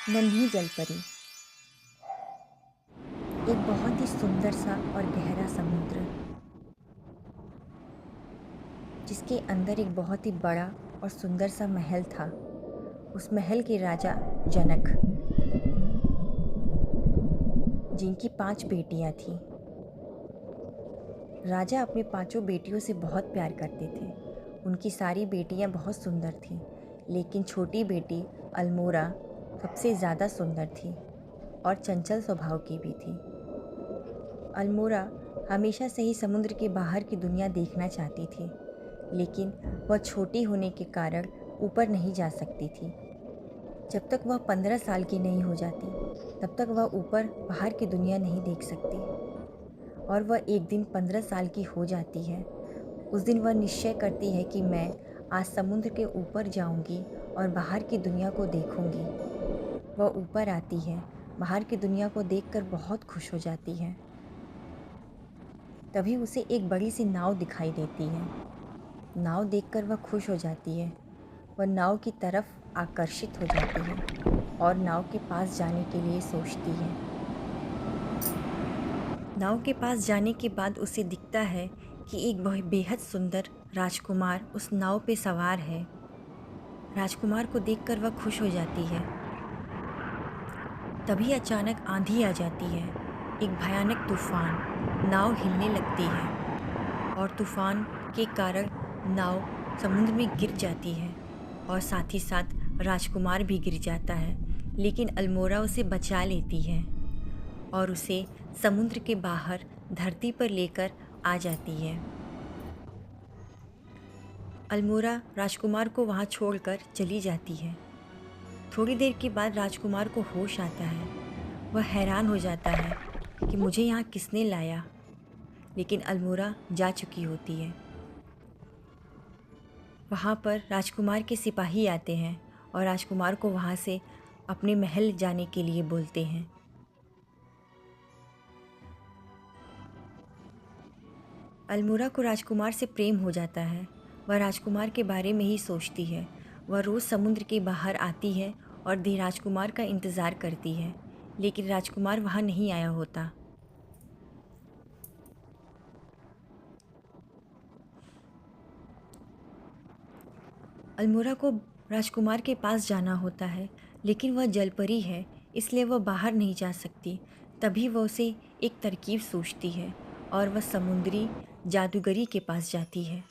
नन्ही जलपरी। एक बहुत ही सुंदर सा और गहरा समुद्र, जिसके अंदर एक बहुत ही बड़ा और सुंदर सा महल था। उस महल के राजा जनक, जिनकी 5 बेटियां थीं। राजा अपनी पांचों बेटियों से बहुत प्यार करते थे। उनकी सारी बेटियां बहुत सुंदर थीं, लेकिन छोटी बेटी अल्मोरा सबसे ज़्यादा सुंदर थी और चंचल स्वभाव की भी थी। अल्मोरा हमेशा से ही समुद्र के बाहर की दुनिया देखना चाहती थी, लेकिन वह छोटी होने के कारण ऊपर नहीं जा सकती थी। जब तक वह 15 साल की नहीं हो जाती, तब तक वह ऊपर बाहर की दुनिया नहीं देख सकती। और वह एक दिन 15 साल की हो जाती है। उस दिन वह निश्चय करती है कि मैं आज समुद्र के ऊपर जाऊंगी और बाहर की दुनिया को देखूंगी। वह ऊपर आती है, बाहर की दुनिया को देखकर बहुत खुश हो जाती है। तभी उसे एक बड़ी सी नाव दिखाई देती है। नाव देखकर वह खुश हो जाती है। वह नाव की तरफ आकर्षित हो जाती है और नाव के पास जाने के लिए सोचती है। नाव के पास जाने के बाद उसे दिखता है कि एक बेहद सुंदर राजकुमार उस नाव पे सवार है। राजकुमार को देखकर वह खुश हो जाती है। तभी अचानक आंधी आ जाती है, एक भयानक तूफान। नाव हिलने लगती है और तूफान के कारण नाव समुद्र में गिर जाती है और साथ ही साथ राजकुमार भी गिर जाता है। लेकिन अल्मोरा उसे बचा लेती है और उसे समुद्र के बाहर धरती पर लेकर आ जाती है। अल्मोरा राजकुमार को वहाँ छोड़कर चली जाती है। थोड़ी देर के बाद राजकुमार को होश आता है। वह हैरान हो जाता है कि मुझे यहाँ किसने लाया, लेकिन अल्मोरा जा चुकी होती है। वहाँ पर राजकुमार के सिपाही आते हैं और राजकुमार को वहाँ से अपने महल जाने के लिए बोलते हैं। अल्मोरा को राजकुमार से प्रेम हो जाता है। वह राजकुमार के बारे में ही सोचती है। वह रोज़ समुद्र के बाहर आती है और राजकुमार का इंतज़ार करती है, लेकिन राजकुमार वहाँ नहीं आया होता। अल्मोरा को राजकुमार के पास जाना होता है, लेकिन वह जलपरी है, इसलिए वह बाहर नहीं जा सकती। तभी वह उसे एक तरकीब सोचती है और वह समुद्री जादूगरी के पास जाती है।